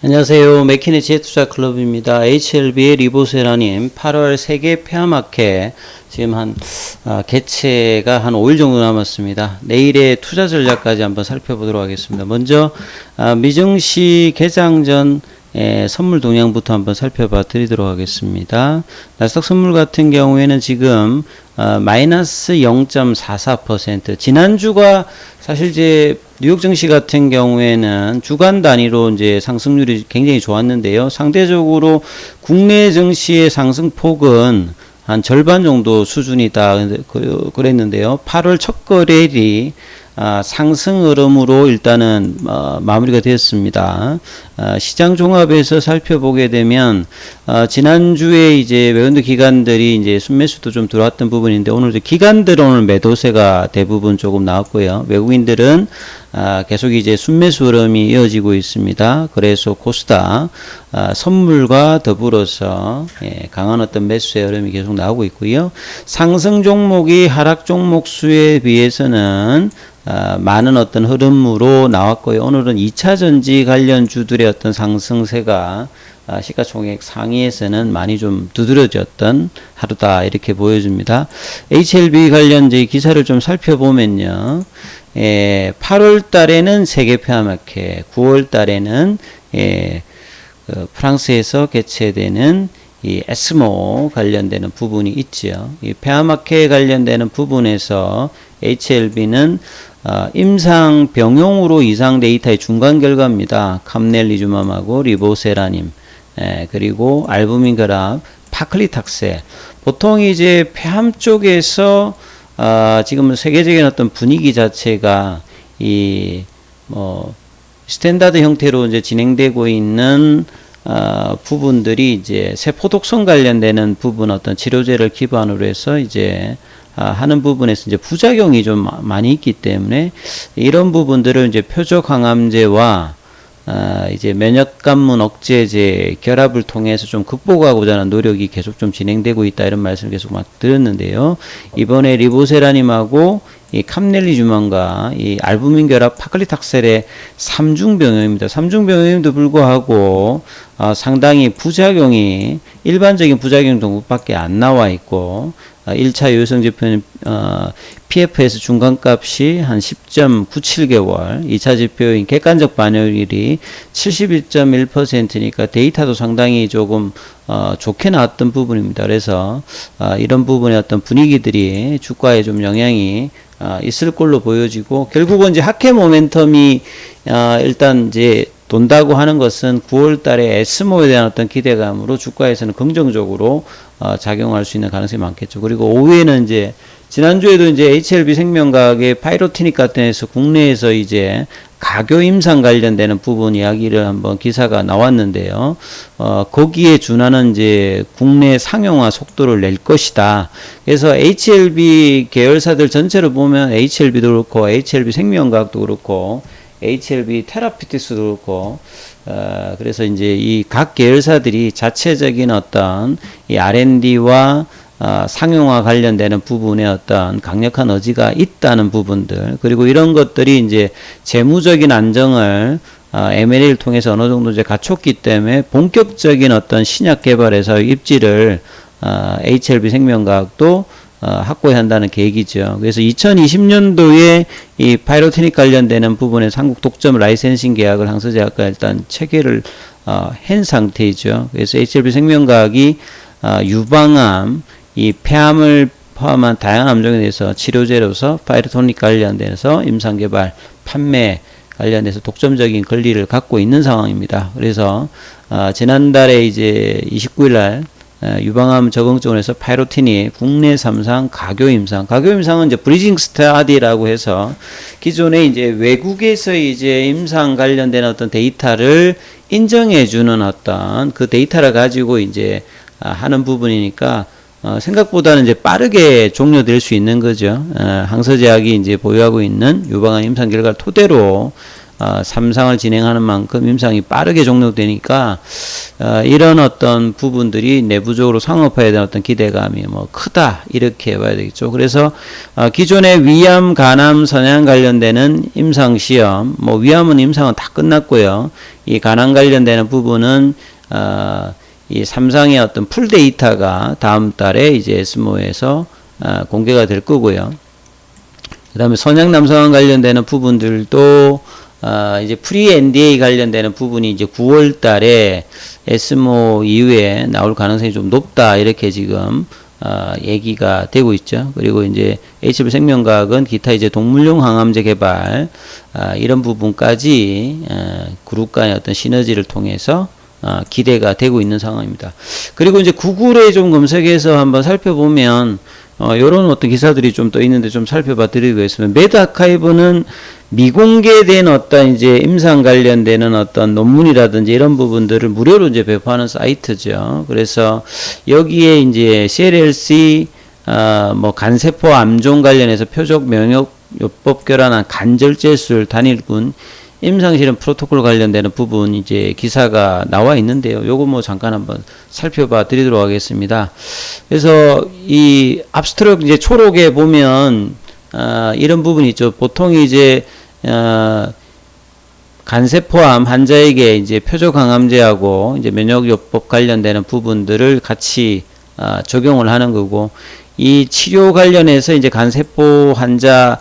안녕하세요. 맥키네지의 투자클럽입니다. HLB의 리보세라님 8월 세계 폐암학회 지금 개최가 한 5일 정도 남았습니다. 내일의 투자 전략까지 한번 살펴보도록 하겠습니다. 먼저 미증시 개장 전 선물 동향부터 한번 살펴봐 드리도록 하겠습니다. 나스닥 선물 같은 경우에는 지금 마이너스 0.44%. 지난주가 사실 이제 뉴욕 증시 같은 경우에는 주간 단위로 이제 상승률이 굉장히 좋았는데요. 상대적으로 국내 증시의 상승폭은 한 절반 정도 수준이다 그랬는데요. 8월 첫 거래일이 상승 흐름으로 일단은 마무리가 되었습니다. 시장 종합에서 살펴보게 되면 지난주에 이제 외환도 기관들이 이제 순매수도 좀 들어왔던 부분인데 오늘 이제 기관들은 오늘 매도세가 대부분 조금 나왔고요. 외국인들은 계속 이제 순매수 흐름이 이어지고 있습니다. 그래서 코스닥 선물과 더불어서 강한 어떤 매수의 흐름이 계속 나오고 있고요. 상승 종목이 하락 종목 수에 비해서는 많은 어떤 흐름으로 나왔고요. 오늘은 2차 전지 관련 주들의 어떤 상승세가 시가총액 상위에서는 많이 좀 두드러졌던 하루다 이렇게 보여집니다. HLB 관련 기사를 좀 살펴보면요. 8월 달에는 세계 폐암학회, 9월 달에는 프랑스에서 개최되는 이 에스모 관련되는 부분이 있죠. 이 폐암학회 관련되는 부분에서 HLB는 임상 병용으로 이상 데이터의 중간 결과입니다. 캄넬리주맘하고 리보세라님, 그리고 알부민 결합, 파클리탁셀. 보통 이제 폐암 쪽에서 지금 세계적인 어떤 분위기 자체가 스탠다드 형태로 이제 진행되고 있는 부분들이 이제 세포 독성 관련되는 부분 어떤 치료제를 기반으로 해서 이제 하는 부분에서 이제 부작용이 좀 많이 있기 때문에 이런 부분들을 이제 표적 항암제와 이제 면역관문 억제제 결합을 통해서 좀 극복하고자 하는 노력이 계속 좀 진행되고 있다 이런 말씀을 계속 막 드렸는데요. 이번에 리보세라님하고 이 캄넬리주만과 이 알부민 결합 파클리탁셀의 3중 병용입니다. 3중 병용임도 불구하고 상당히 부작용이 일반적인 부작용 정도밖에 안 나와 있고 1차 요성 지표는 PFS 중간값이 한 10.97개월, 2차 지표인 객관적 반영률이 71.1%니까 데이터도 상당히 조금 좋게 나왔던 부분입니다. 그래서 이런 부분의 어떤 분위기들이 주가에 좀 영향이 있을 걸로 보여지고 결국은 이제 학회 모멘텀이 일단 이제 돈다고 하는 것은 9월 달에 에스모에 대한 어떤 기대감으로 주가에서는 긍정적으로 작용할 수 있는 가능성이 많겠죠. 그리고 오후에는 이제 지난주에도 이제 HLB 생명과학의 파이로티닉 같은 데서 국내에서 이제 가교 임상 관련되는 부분 이야기를 한번 기사가 나왔는데요. 거기에 준하는 이제 국내 상용화 속도를 낼 것이다. 그래서 HLB 계열사들 전체로 보면 HLB도 그렇고 HLB 생명과학도 그렇고 HLB 테라피틱스도 그렇고 그래서 이제 이 각 계열사들이 자체적인 어떤 이 R&D와 상용화 관련되는 부분에 어떤 강력한 의지가 있다는 부분들 그리고 이런 것들이 이제 재무적인 안정을 M&A를 통해서 어느 정도 이제 갖췄기 때문에 본격적인 어떤 신약 개발에서 입지를 HLB 생명과학도 확보해야 한다는 계획이죠. 그래서 2020년도에 이 파이로티닉 관련되는 부분에 한국 독점 라이센싱 계약을 항서제약과 일단 체결을 한 상태이죠. 그래서 HLB 생명과학이 유방암, 이 폐암을 포함한 다양한 암종에 대해서 치료제로서 파이로토닉 관련돼서 임상개발, 판매 관련해서 독점적인 권리를 갖고 있는 상황입니다. 그래서 지난달에 이제 29일 날 유방암 적응증으로 해서 파이로티닉 국내 3상 가교 임상은 이제 브리징 스타디라고 해서 기존에 이제 외국에서 이제 임상 관련된 어떤 데이터를 인정해주는 어떤 그 데이터를 가지고 이제 하는 부분이니까 생각보다는 이제 빠르게 종료될 수 있는 거죠. 항서제약이 이제 보유하고 있는 유방암 임상 결과를 토대로 삼상을 진행하는 만큼 임상이 빠르게 종료되니까 이런 어떤 부분들이 내부적으로 상업화에 대한 어떤 기대감이 뭐 크다 이렇게 봐야 되겠죠. 그래서 기존의 위암, 간암, 선양 관련되는 임상 시험, 뭐 위암은 임상은 다 끝났고요. 이 간암 관련되는 부분은 이 삼상의 어떤 풀 데이터가 다음 달에 이제 에스모에서 공개가 될 거고요. 그 다음에 선양 남성암 관련되는 부분들도 이제 프리 NDA 관련되는 부분이 이제 9월 달에 에스모 이후에 나올 가능성이 좀 높다 이렇게 지금 얘기가 되고 있죠. 그리고 이제 HL 생명과학은 기타 이제 동물용 항암제 개발 이런 부분까지 그룹 간의 어떤 시너지를 통해서 기대가 되고 있는 상황입니다. 그리고 이제 구글에 좀 검색해서 한번 살펴보면 요런 어떤 기사들이 좀 떠 있는데 좀 살펴봐 드리겠습니다. medArchive는 미공개된 어떤 이제 임상 관련되는 어떤 논문이라든지 이런 부분들을 무료로 이제 배포하는 사이트죠. 그래서 여기에 이제 CLLC 뭐 간세포 암종 관련해서 표적 면역 요법 결함한 간절제술 단일군 임상실험 프로토콜 관련되는 부분 이제 기사가 나와 있는데요. 요거 뭐 잠깐 한번 살펴봐 드리도록 하겠습니다. 그래서 이 압스트럭 이제 초록에 보면 이런 부분이 있죠. 보통 이제 간세포암 환자에게 이제 표적항암제하고 이제 면역요법 관련되는 부분들을 같이 적용을 하는 거고, 이 치료 관련해서 이제 간세포 환자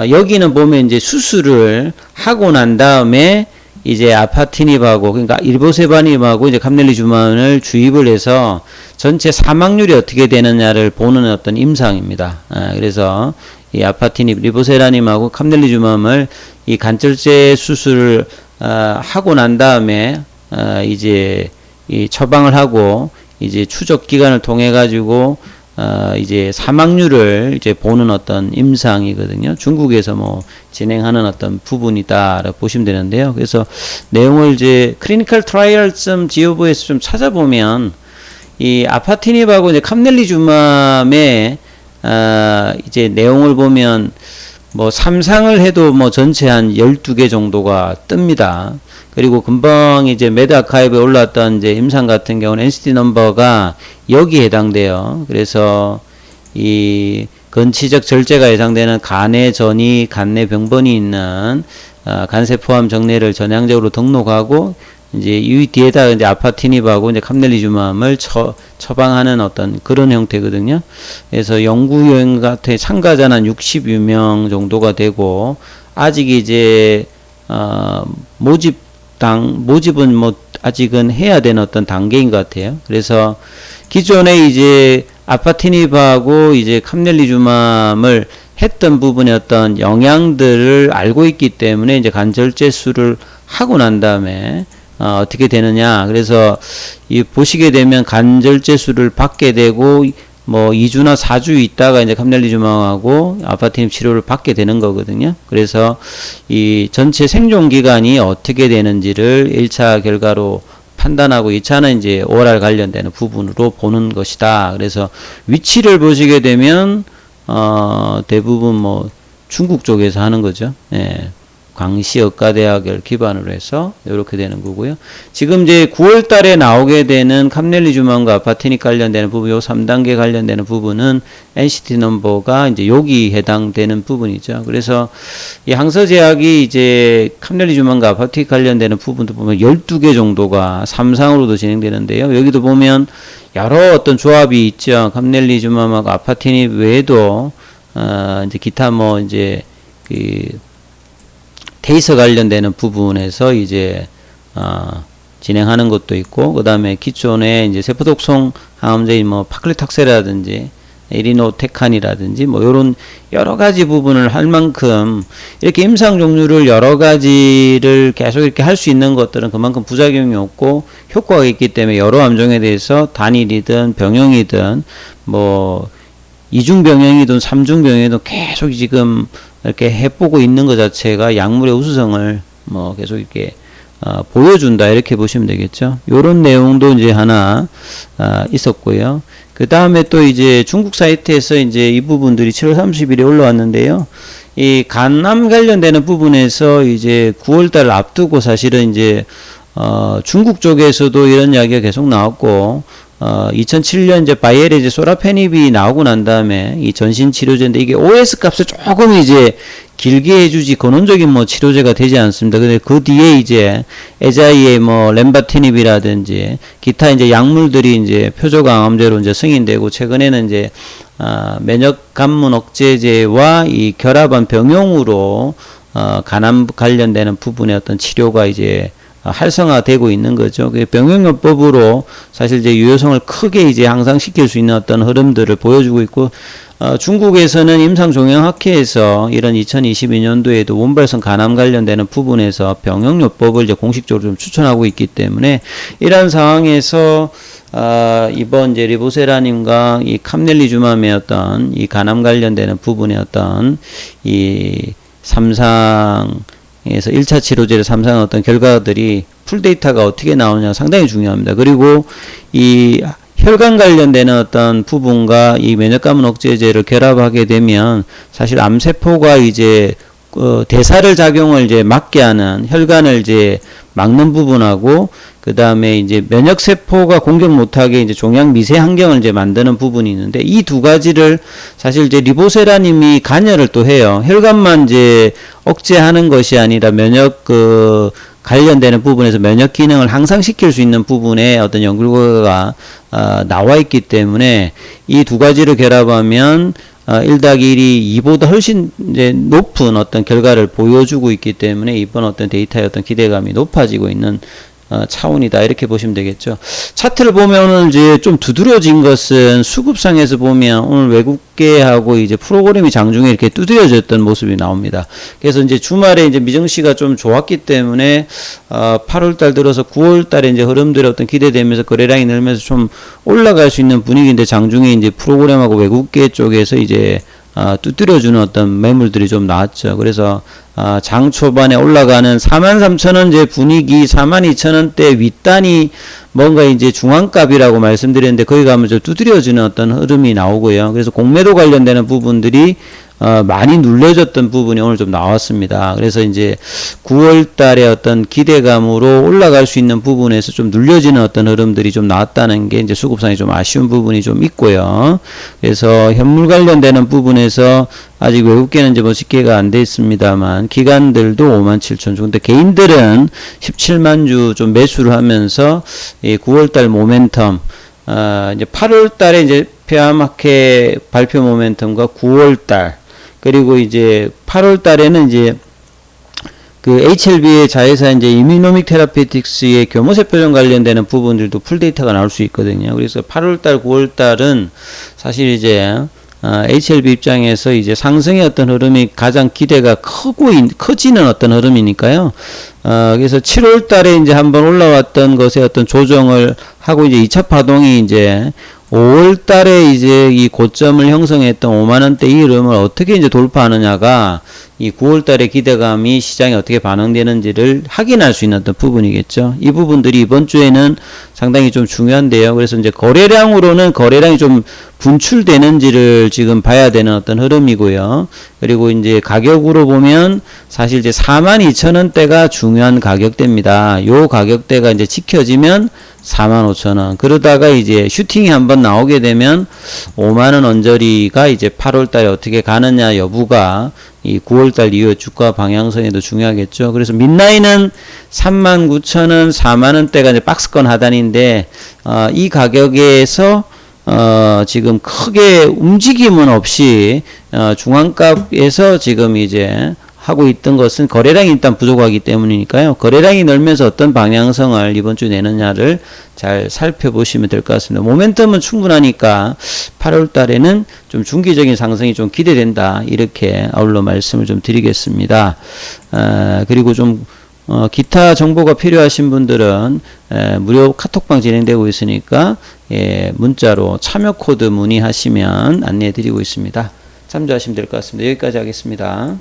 여기는 보면 이제 수술을 하고 난 다음에 이제 아파티닙하고 그러니까 일보세바닙하고 이제 카멜리주만을 주입을 해서 전체 사망률이 어떻게 되느냐를 보는 어떤 임상입니다. 그래서 이 아파티닙, 리보세라님하고 카멜리주맘을 이 간절제 수술을 하고 난 다음에 이제 이 처방을 하고 이제 추적 기간을 통해 가지고 이제 사망률을 이제 보는 어떤 임상이거든요. 중국에서 뭐 진행하는 어떤 부분이다라고 보시면 되는데요. 그래서 내용을 이제 clinicaltrials.gov에서 좀 찾아보면 이 아파티닙하고 이제 카멜리주맘의 이제 내용을 보면 뭐 3상을 해도 뭐 전체 한 12개 정도가 뜹니다. 그리고 금방 이제 medArchive에 올랐던 이제 임상 같은 경우는 NCT 넘버가 여기에 해당돼요. 그래서 이 건치적 절제가 예상되는 간의 전이, 간내 병번이 있는 간세포암 정례를 전향적으로 등록하고 이제 이 뒤에다 이제 아파티닙하고 이제 카멜리주맘을 처방하는 어떤 그런 형태거든요. 그래서 연구 여행 같은 참가자는 한 60여 명 정도가 되고, 아직 이제 모집은 뭐 아직은 해야 되는 어떤 단계인 것 같아요. 그래서 기존에 이제 아파티닙하고 이제 카멜리주맘을 했던 부분의 어떤 영향들을 알고 있기 때문에 이제 간절제술을 하고 난 다음에 어떻게 되느냐. 그래서 이 보시게 되면 간절제술을 받게 되고 뭐 2주나 4주 있다가 이제 카멜리주맘하고 아파티닙 치료를 받게 되는 거거든요. 그래서 이 전체 생존 기간이 어떻게 되는지를 1차 결과로 판단하고 2차는 이제 OR 관련되는 부분으로 보는 것이다. 그래서 위치를 보시게 되면 대부분 뭐 중국 쪽에서 하는 거죠. 예. 광시의과대학을 기반으로 해서 이렇게 되는 거고요. 지금 이제 9월 달에 나오게 되는 카멜리주맘과 아파티닙 관련되는 부분, 요 3단계 관련되는 부분은 NCT 넘버가 이제 여기 해당되는 부분이죠. 그래서 이 항서제약이 이제 카멜리주맘과 아파티닙 관련되는 부분도 보면 12개 정도가 3상으로도 진행되는데요. 여기도 보면 여러 어떤 조합이 있죠. 카멜리주맘하고 아파티닙 외에도 이제 기타 뭐 이제 그 데이터 관련되는 부분에서 이제 진행하는 것도 있고, 그 다음에 기존에 이제 세포독성 항암제인 뭐 파클리탁셀이라든지 에리노테칸이라든지 뭐 요런 여러 가지 부분을 할 만큼 이렇게 임상 종류를 여러 가지를 계속 이렇게 할 수 있는 것들은 그만큼 부작용이 없고 효과가 있기 때문에 여러 암종에 대해서 단일이든 병형이든 뭐 이중병형이든 삼중병형이든 계속 지금 이렇게 해보고 있는 것 자체가 약물의 우수성을 뭐 계속 이렇게 보여준다 이렇게 보시면 되겠죠. 요런 내용도 이제 하나 있었고요. 그 다음에 또 이제 중국 사이트에서 이제 이 부분들이 7월 30일에 올라왔는데요. 이 간암 관련되는 부분에서 이제 9월달 앞두고 사실은 이제 중국 쪽에서도 이런 이야기가 계속 나왔고 2007년 이제 바이엘의 이제 소라페닙이 나오고 난 다음에 이 전신 치료제인데 이게 OS 값을 조금 이제 길게 해주지 근원적인 뭐 치료제가 되지 않습니다. 근데 그 뒤에 이제 에자이의 뭐 렘바티닙이라든지 기타 이제 약물들이 이제 표적항암제로 이제 승인되고 최근에는 이제 면역 감문 억제제와 이 결합한 병용으로 간암 관련되는 부분의 어떤 치료가 이제 활성화되고 있는 거죠. 그 병용요법으로 사실 이제 유효성을 크게 이제 향상시킬 수 있는 어떤 흐름들을 보여주고 있고, 중국에서는 임상종양학회에서 이런 2022년도에도 원발성 간암 관련되는 부분에서 병용요법을 이제 공식적으로 좀 추천하고 있기 때문에 이러한 상황에서 이번 이제 리보세라님과 이 캄넬리주맘의 어떤 이 간암 관련되는 부분의 어떤 이 에서 1차 치료제를 삼상한 어떤 결과들이 풀데이터가 어떻게 나오냐 상당히 중요합니다. 그리고 이 혈관 관련되는 어떤 부분과 이 면역감문 억제제를 결합하게 되면 사실 암세포가 이제 대사를 작용을 이제 막게 하는 혈관을 이제 막는 부분하고 그 다음에 이제 면역세포가 공격 못하게 이제 종양 미세 환경을 이제 만드는 부분이 있는데 이 두 가지를 사실 이제 리보세라님이 관여를 또 해요. 혈관만 이제 억제하는 것이 아니라 면역 관련되는 부분에서 면역 기능을 향상시킬 수 있는 부분에 어떤 연구 결과가 나와 있기 때문에 이 두 가지를 결합하면 1-1이 2보다 훨씬 이제 높은 어떤 결과를 보여주고 있기 때문에 이번 어떤 데이터의 어떤 기대감이 높아지고 있는 차원이다 이렇게 보시면 되겠죠. 차트를 보면 오늘 이제 좀 두드러진 것은 수급상에서 보면 오늘 외국계하고 이제 프로그램이 장중에 이렇게 두드려졌던 모습이 나옵니다. 그래서 이제 주말에 이제 미증시가 좀 좋았기 때문에 8월달 들어서 9월달에 이제 흐름들이 어떤 기대되면서 거래량이 늘면서 좀 올라갈 수 있는 분위기인데 장중에 이제 프로그램하고 외국계 쪽에서 이제 두드려주는 어떤 매물들이 좀 나왔죠. 그래서 장 초반에 올라가는 43,000원제 분위기 42,000원대 윗단이 뭔가 이제 중앙값이라고 말씀드렸는데 거기 가면 좀 두드려주는 어떤 흐름이 나오고요. 그래서 공매도 관련되는 부분들이 많이 눌려졌던 부분이 오늘 좀 나왔습니다. 그래서 이제 9월 달에 어떤 기대감으로 올라갈 수 있는 부분에서 좀 눌려지는 어떤 흐름들이 좀 나왔다는 게 이제 수급상에 좀 아쉬운 부분이 좀 있고요. 그래서 현물 관련되는 부분에서 아직 외국계는 이제 뭐 집계가 안 돼 있습니다만 기관들도 57,000주. 근데 개인들은 17만 주 좀 매수를 하면서 이 9월 달 모멘텀 이제 8월 달에 이제 페어마켓 발표 모멘텀과 9월 달 그리고 이제 8월 달에는 이제 그 HLB의 자회사 이제 이뮤노믹 테라피틱스의 교모세 표정 관련되는 부분들도 풀데이터가 나올 수 있거든요. 그래서 8월 달, 9월 달은 사실 이제 HLB 입장에서 이제 상승의 어떤 흐름이 가장 기대가 커지는 어떤 흐름이니까요. 그래서 7월 달에 이제 한번 올라왔던 것에 어떤 조정을 하고 이제 2차 파동이 이제 5월 달에 이제 이 고점을 형성했던 5만원대 이 흐름을 어떻게 이제 돌파하느냐가 이 9월 달의 기대감이 시장에 어떻게 반응되는지를 확인할 수 있는 어떤 부분이겠죠. 이 부분들이 이번 주에는 상당히 좀 중요한데요. 그래서 이제 거래량으로는 거래량이 좀 분출되는지를 지금 봐야 되는 어떤 흐름이고요. 그리고 이제 가격으로 보면 사실 이제 42,000원대가 중요한 가격대입니다. 요 가격대가 이제 지켜지면 45,000원. 그러다가 이제 슈팅이 한번 나오게 되면 5만원 언저리가 이제 8월 달에 어떻게 가느냐 여부가 이 9월 달 이후 주가 방향성에도 중요하겠죠. 그래서 mid라인은 39,000원, 4만원대가 이제 박스권 하단인데, 이 가격에서 지금 크게 움직임은 없이, 중앙값에서 지금 이제 하고 있던 것은 거래량이 일단 부족하기 때문이니까요. 거래량이 늘면서 어떤 방향성을 이번 주 내느냐를 잘 살펴보시면 될 것 같습니다. 모멘텀은 충분하니까 8월 달에는 좀 중기적인 상승이 좀 기대된다. 이렇게 아울러 말씀을 좀 드리겠습니다. 그리고 좀 기타 정보가 필요하신 분들은 무료 카톡방 진행되고 있으니까 문자로 참여 코드 문의하시면 안내해 드리고 있습니다. 참조하시면 될 것 같습니다. 여기까지 하겠습니다.